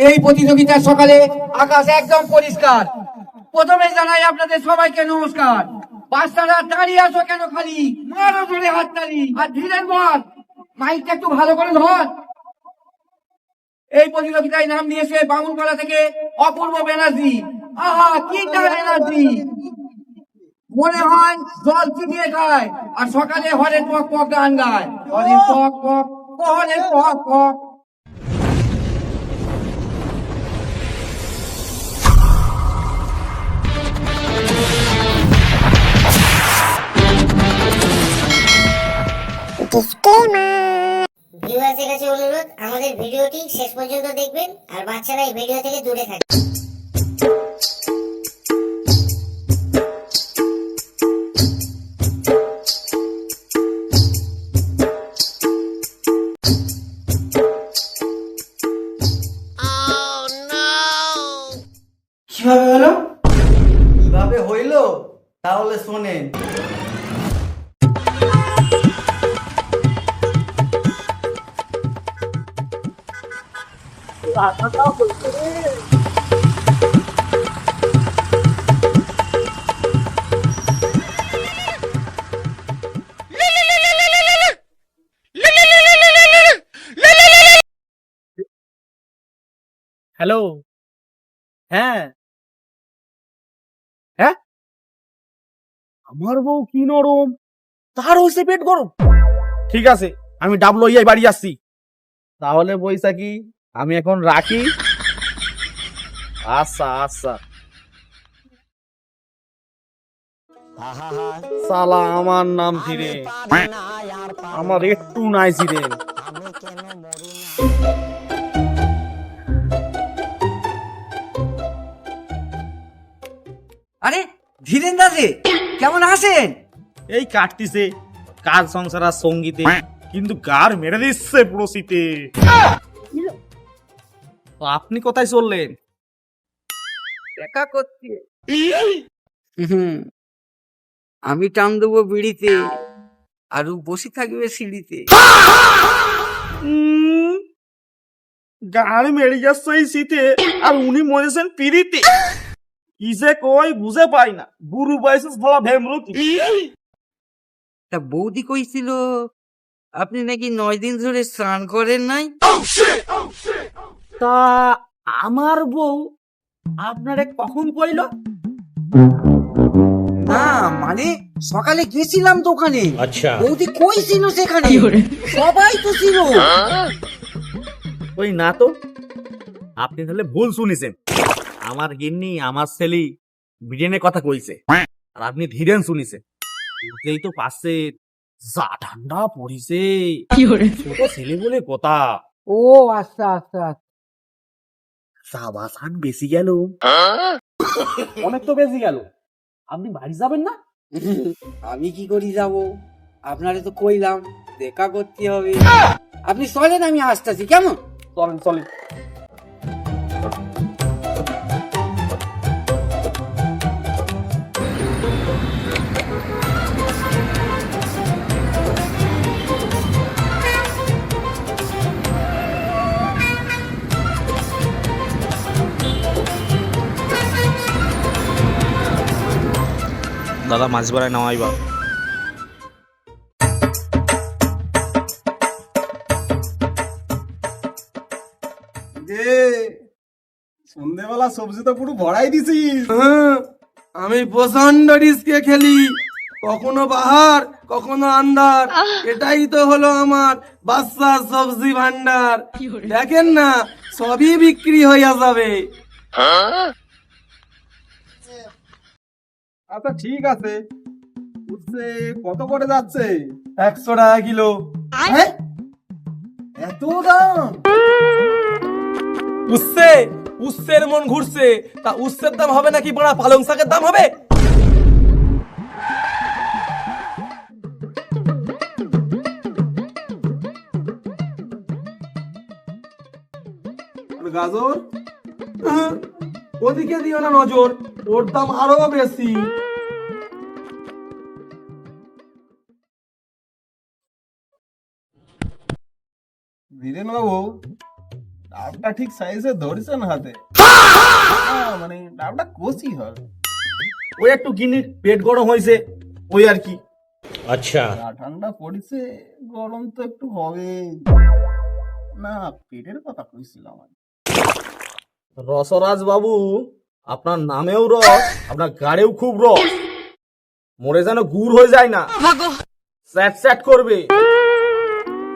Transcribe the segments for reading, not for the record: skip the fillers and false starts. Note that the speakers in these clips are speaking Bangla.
এই প্রতিযোগিতার সকালে আকাশ একদম পরিষ্কার। প্রথমে জানাই আপনাদের সবাইকে নমস্কার। বাচ্চারা দাঁড়িয়ে আসো কেন খালি, মারো ধরে হাততালি আর ধীরেন বল, মাইকটা একটু ভালো করে ধর। এই প্রতিযোগিতায় নাম দিয়েছে বামুনপাড়া থেকে অপূর্ব ব্যানার্জি। আহা কি এনার্জি, মনে হয় জল চিবিয়ে খায় আর সকালে হরেন পক পক গান গায়। হরেন পক পক, হরেন পক পক। ভিউয়ার্সের কাছে অনুরোধ, আমাদের ভিডিওটি শেষ পর্যন্ত দেখবেন আর বাচ্চারা এই ভিডিও থেকে দূরে থাকবে। কিভাবে হলো? কিভাবে হইলো তাহলে শোনেন। হ্যালো। হ্যাঁ হ্যাঁ, আমার বউ কি নরম, তার হয়েছে পেট গরম। ঠিক আছে, আমি ডাবলো ইয়াই বাড়ি আসছি। তাহলে বৈশাখী আমি এখন রাখি। আচ্ছা আচ্ছা। সালা আমার নাম ধীরে, আমার একটু নাই ধীরে। আরে ধীরেন দা যে, কেমন আছেন? এই কাটতিছে কাজ সংসার আর সঙ্গীতে, কিন্তু গার মেরে দিচ্ছে পুরো শীতে। তো আপনি কোথায় চললেন? দেখা করতে। আমি টান দেবো বিড়িতে আর ও বসে থাকবে সিঁড়িতে। গাড়ি মেরে যাচ্ছে এই শীতে আর উনি মরেছেন পিড়িতে। কি যে কই বুঝে পাই না, গুরু বয়সে ভালা ভেমরুতি। তা বৌদি কইছিল আপনি নাকি 9 দিন ধরে স্নান করেন নাই। তা আমার বউ আপনারে কখন কইল? না মানে সকালে গেছিলাম দোকানে। আচ্ছা। বৌদি কইছিল সেখানে, সবাই তো ছিল। ওই না তো, আপনি তাহলে ভুল শুনেছেন। আমার গিন্নি আমার ছেলে বিরিয়ানির কথা কইছে আর আপনি ধীরেন শুনিছেন। বুঝতেই তো পারছে যা ঠান্ডা পড়িছে, ছোট ছেলে বলে কথা। ও আচ্ছা আচ্ছা। চা বাসান বেশি গেল, অনেক তো বেশি গেল। আপনি বাড়ি যাবেন না? আমি কি করি যাব, আপনারে তো কইলাম দেখা করতে হবে। আপনি চলেন, আমি আসতেছি কেমন? চলেন চলেন। দাদা মাছ বাড়ায় নামাইবা। সন্ধ্যেবেলা সবজি তো পুরো ভরাই দিছিস। আমি প্রচন্ড রিস্কে খেলি, কখনো বাহার কখনো আন্দার। এটাই তো হলো আমার বাচ্চার সবজি ভান্ডার। দেখেন না, সবই বিক্রি হইয়া যাবে। আচ্ছা ঠিক আছে, উঠছে কত করে যাচ্ছে? 100 টাকা কিলো। হ্যাঁ? এত দাম? উচ্ছে উচ্ছের মন ঘুরছে, তা উচ্ছের দাম হবে নাকি বড়া পালং শাকের দাম হবে? আর গাজর? ওদিকে দিও না নজর, ওর দাম আরো বেশি। ধীরেন বাবু, ডাবটা ঠিক সাইজে ধরেছেন হাতে। মানে ডাবটা কচি হবে। ওই একটু গিন্নির পেট গরম হয়েছে, ওই আর কি। যা ঠান্ডা পড়েছে, গরম তো একটু হবে। না, পেটের কথা কইছিলাম আমি। রসরাজ বাবু, আপনার নামেও রস, আপনার গাড়েও খুব রস। মরে যেন গুড় হয়ে যায় না, স্যাট স্যাট করবে।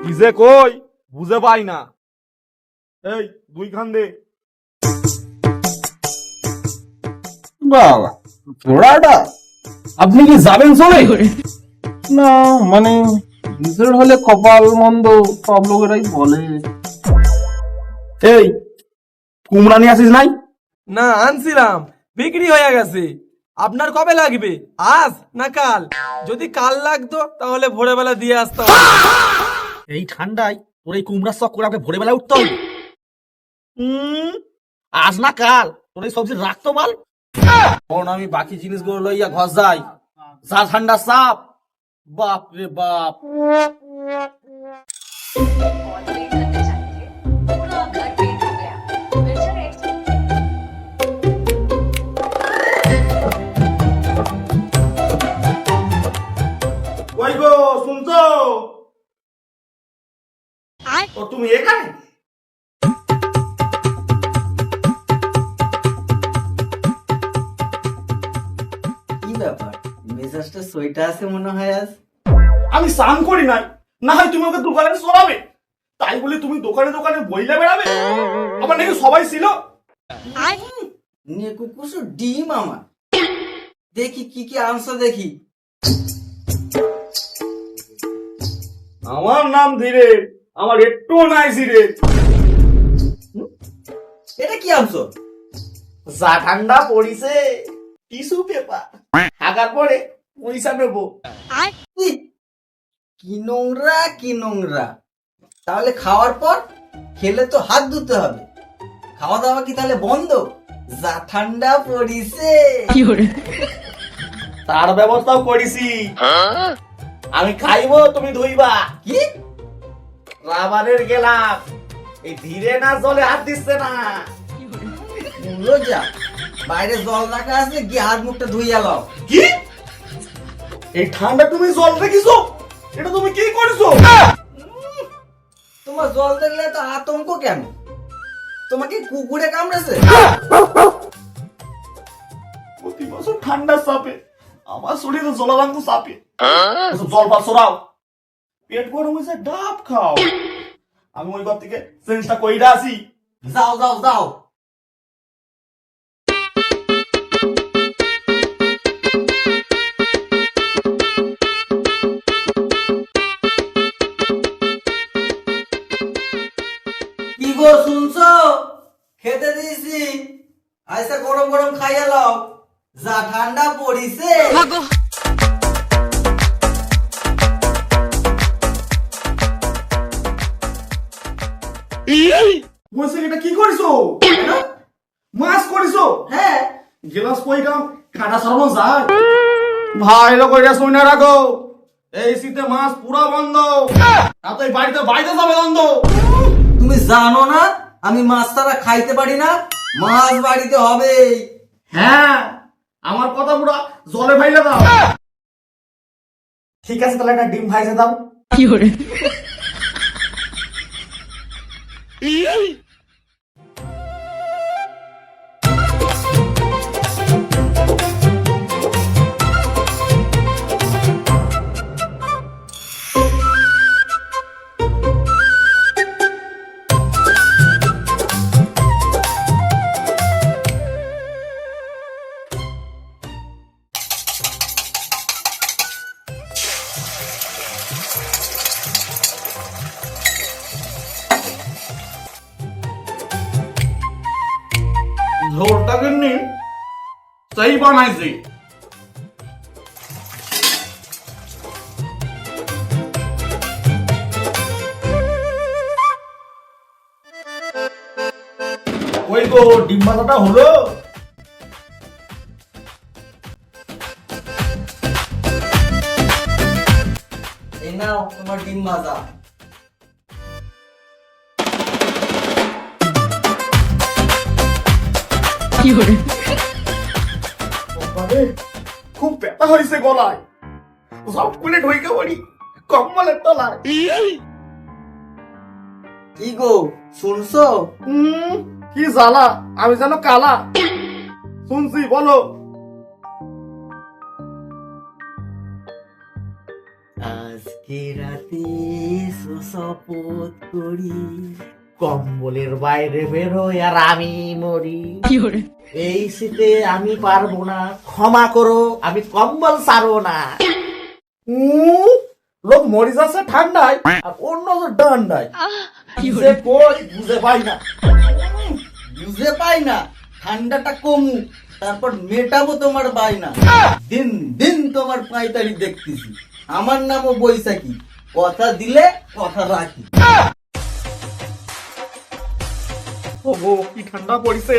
কি যে কই বুঝে পাই না। এই দুই খান দে। বাবা, পোড়াটা আপনি কি যাবেন চলে? না, মানে নিজের হলে কপাল মন্দ সব লোকেরাই বলে। এই কুমড়া নিয়ে আসিস নাই? না, আনছিলাম, বিক্রি হয়ে গেছে। আপনার কবে লাগবে, আজ না কাল? যদি কাল লাগতো তাহলে ভোরবেলা দিয়ে আসতাম। এই ঠান্ডায় তোর এই কুমড়ার শখ করে আমাকে ভোরে বেলা উঠতে হবে? আজ না কাল তোর এই সবজি রাখতো মাল। এখন আমি বাকি জিনিসগুলো লইয়া ঘর যাই। যা ঠান্ডা চাপ, বাপ রে বাপ। बहुत वेट करने चाहिए, पूरा घर पेट हो गया, फिर चले। কই গো, শুনছো? ও তুমি এখানে? কি ব্যাপার, মেজাজটা সইটা আছে মনে হয় আজ। আমি স্নান করি নাই, না হয় তুমি ওকে দোকানে সরাবে, তাই বলে তুমি দোকানে দোকানে বইলা বেড়াবে? আমার নাকি সবাই ছিল। নেকু কুসু ডিম আমার। দেখি কি কি আনছো দেখি। আমার নাম ধীরে, আমার একটু নাই ধীরে। এটা কি আনছো? যা ঠান্ডা পড়িছে, টিস্যু পেপার। হাগার পরে পয়সা নেবো। ই, কি নোংরা কি নোংরা। তাহলে খাওয়ার পর খেলে তো হাত ধুতে হবে। খাওয়া দাওয়া কি তাহলে বন্ধ? যা ঠান্ডা পড়িছে। তার ব্যবস্থাও করেছি। আমি খাইবো, তুমি ধুইবা। কি রাবারের গেলাম, এই ধীরে না জলে হাত দিচ্ছে না। লজ্জা, বাইরে জল রাখা আছে, গিয়ে হাত মুখটা ধুইয়া লাও। কি এই ঠান্ডা তুমি জল রেখেছো? এটা তুমি কি করেছো? তোমার জল দেখলে তো আতঙ্ক কেন? তোমাকে কুকুরে কামড়েছে? প্রতি বছর ঠান্ডার চাপে আমার শরীরে জলারঙ্গ চাপে। জল পাল সরাও, পেট গরম হয়েছে, ডাব খাও। আমি ওই ঘর থেকে চেঞ্জটা কইরা আসি। যাও যাও যাও। কি গো শুনছো? খেতে দিয়েছি, আইসা গরম গরম খাইয়া লাও। যা ঠান্ডা পড়িছে। বলছে এটা কি করিছো? মাছ করিছো? হ্যাঁ, গেলাস কই কাম কাটা সরানো যায়? ভাই লোক এটা শুনে রাখো, এই শীতে মাছ পুরা বন্ধ। তাতে বাড়িতে বাইরে যাবে বন্ধ। তুমি জানো না আমি মাছ ছাড়া খাইতে পারি না? মাছ বাড়িতে হবে। হ্যাঁ, আমার কথা পুরা জলে ভাইলে দাও। ঠিক আছে, তাহলে একটা ডিম ভাইজে দাও। ঝোলটা কিন্তু সেই বানাইছি। ওই গো, ডিম ভাজাটা হলো? এই নাও তোমার ডিম ভাজা। খুব ব্যথা হয়েছে গলায়, সব খুলে ঢুকে পড়ি কম্বলের তলায়। কি গো শুনছো? কি জ্বালা, আমি যেন কালা। শুনছি, বলো। আজকে রাতে শপথ করি, কম্বলের বাইরে বেরোয় আর আমি মরি। এই শীতে আমি পারবো না, ক্ষমা করো, আমি কম্বল ছাড়বো না। লোক মরে যাচ্ছে ঠান্ডায় আর অন্য ডান্ডায়। কিসে কই বুঝে পাই না। বুঝে পাই না, ঠান্ডাটা কমু, তারপর মেটাবো তোমার বায়না। দিন দিন তোমার পাইতারি দেখতেছি, আমার নামও বৈশাখী, কথা দিলে কথা রাখি। ওগো কি ঠান্ডা পড়িছে।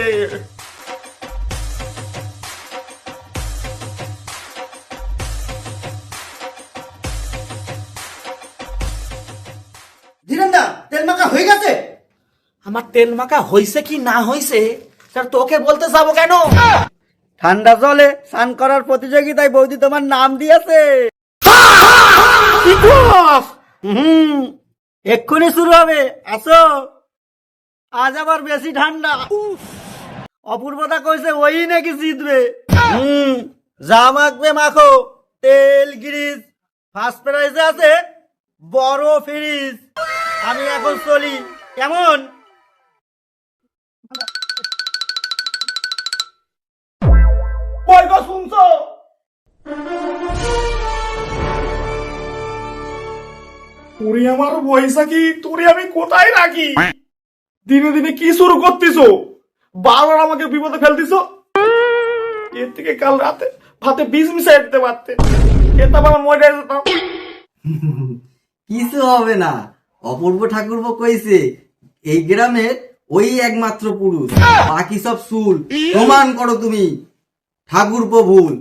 ধীরেন্দা, তেল মাখা হয়ে গেছে? আমার তেল মাখা হইছে কি না হইছে স্যার তোকে বলতে যাবো কেন? ঠান্ডা জলে স্নান করার প্রতিযোগিতায় বৌদি তোমার নাম দিয়েছে। এক্ষুনি শুরু হবে, আসো। আজ আবার বেশি ঠান্ডা। অপূর্বতা কইছে ওই নাকি জিতবে। যা মাখবে মাখো, তেল গ্রিজ ফার্স্ট প্রাইজে আছে, বড় ফ্রিজ। আমি এখন চলি, কেমন? কই গো শুনছো? তোরে আমার বৈশাখী, তোরে আমি কোথায় রাখি? দিনে দিনে কি শুরু করতেছো? বারবার আমাকে বিপদে ফেলতেছো। এর থেকে কাল রাতে ভাতে বিষ মিশাই দিতে পারতে, এটা আমার মরে যেতাম। কিছু হবে না, অপূর্ব ঠাকুরপো কইছে এই গ্রামের ওই একমাত্র পুরুষ, বাকি সব চুল। প্রমাণ করো তুমি ঠাকুরপো ভুল।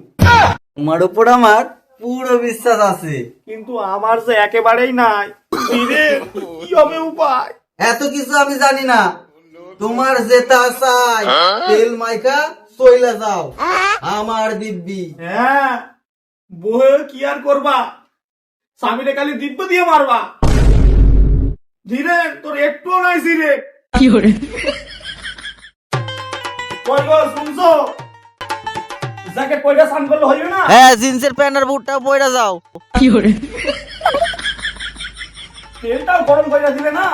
তোমার উপর আমার পুরো বিশ্বাস আছে। কিন্তু আমার যে একেবারেই নাই। দিনে কি হবে উপায়? এত কিছু আমি জানি না, তোমার যেটা চাই তেল মাইকা চইলা যাও আমার দিব্যি। হ্যাঁ, বহে কি আর করবা, স্বামীরে খালি দিব্য দিয়ে মারবা। ধীরে তোর একটুও নাই সিরে। কই গো শুনছো? জ্যাকেট পরে স্নান করলে হইবে না? হ্যাঁ, জিন্সের প্যান্ট আর বুটটা পইরা যাও। তেলটাও গরম করে দিলে না।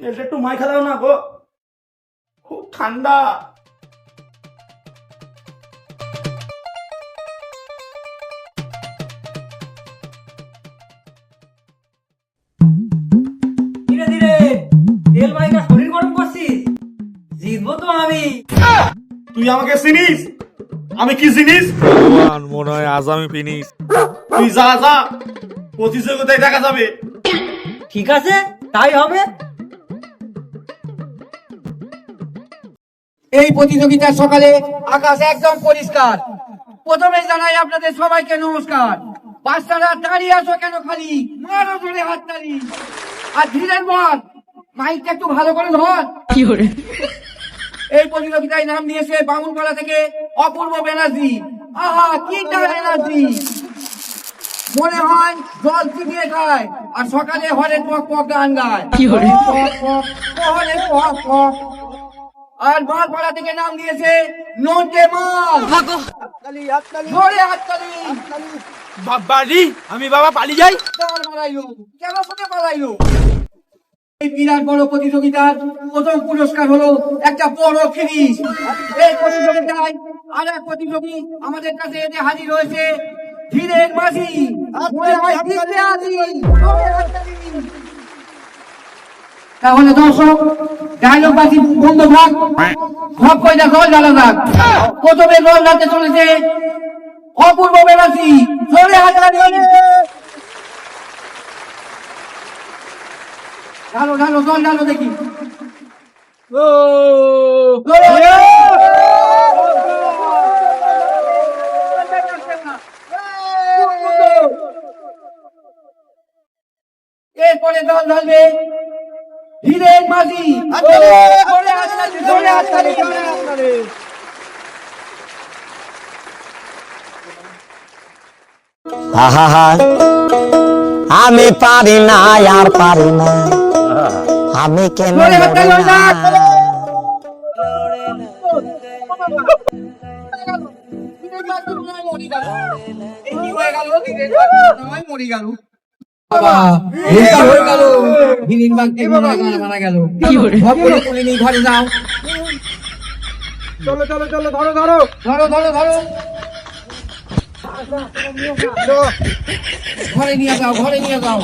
তেলটা একটু মাইখা দাও না গো, খুব ঠান্ডা। ধীরে ধীরে তেল মাইকা শরীর গরম করছিস, জিতবো তো আমি। তুই আমাকে চিনিস? আমি কি জিনিস? মনে হয় আজ আমি ফিনিশ। তুই যা যা, প্রতিযোগিতায় দেখা যাবে। ঠিক আছে, তাই হবে। এই প্রতিযোগিতার সকালে আকাশ একদম পরিষ্কার। প্রথমে জানাই আপনাদের সবাইকে নমস্কার। বাচ্চারা দাঁড়িয়ে আসো কেন খালি, মারো জোরে হাততালি। আর ধীরেন বল, মাইকটা একটু ভালো করে ধর। এই প্রতিযোগিতায় নাম দিয়েছে বামুনপাড়া থেকে অপূর্ব ব্যানার্জি। আহা কি ব্যানার্জি, মনে হয় জল চিবিয়ে খায় আর সকালে হরেন পক পক গান গায়। পক পক, হরেন পক পক। আর মালপাড়া থেকে নাম দিয়েছে নন্টে মাল। ধরে হাততালি। বাবাজি, আমি বাবা পালিয়ে যাই। কার মারাইলো, কেন শুনে পালাইলো? এই বিরাট বড় প্রতিযোগিতার প্রথম পুরস্কার হলো একটা বড় ফ্রিজ। এই প্রতিযোগিতায় আর এক প্রতিযোগী আমাদের কাছে এসে হাজির হয়েছে, ধীরেন মাঝি। তাহলে দর্শক, ডায়লগ বাজি বন্ধ থাক, সব কয়টা জল জ্বালা থাক। প্রথমে জল ঢালতে চলেছে অপূর্ব ব্যানার্জি। জোরে হাততালি। ঢালো ঢালো জল ঢালো দেখি। এরপরে দল ধরবে ধীরেন মাঝি। জোরে হাততালি, জোরে হাততালি, জোরে হাততালি। আহা আমি পারি না আর পারি না আমি কেন জোরে হাততালি মরি হয়ে না? যাক। বাবা, ভুলটা হয়ে গেল। হিরিন বাঘকে মারা গেল। ভক্তরা তুলে নিয়ে ঘরে যাও। চলো চলো চলো, ধরো ধরো। ধরো ধরো ধরো, ঘরে নিয়ে যাও, ঘরে নিয়ে যাও।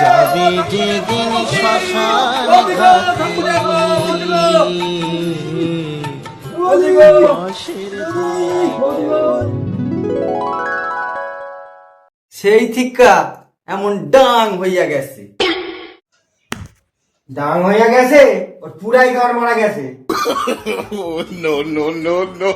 যাবি যেদিন শ্মশানে সেই থিকা এমন ডাং হইয়া গেছে। ডাং হইয়া গেছে, ওর পুরাই ঘর মারা গেছে। no, no, no, no.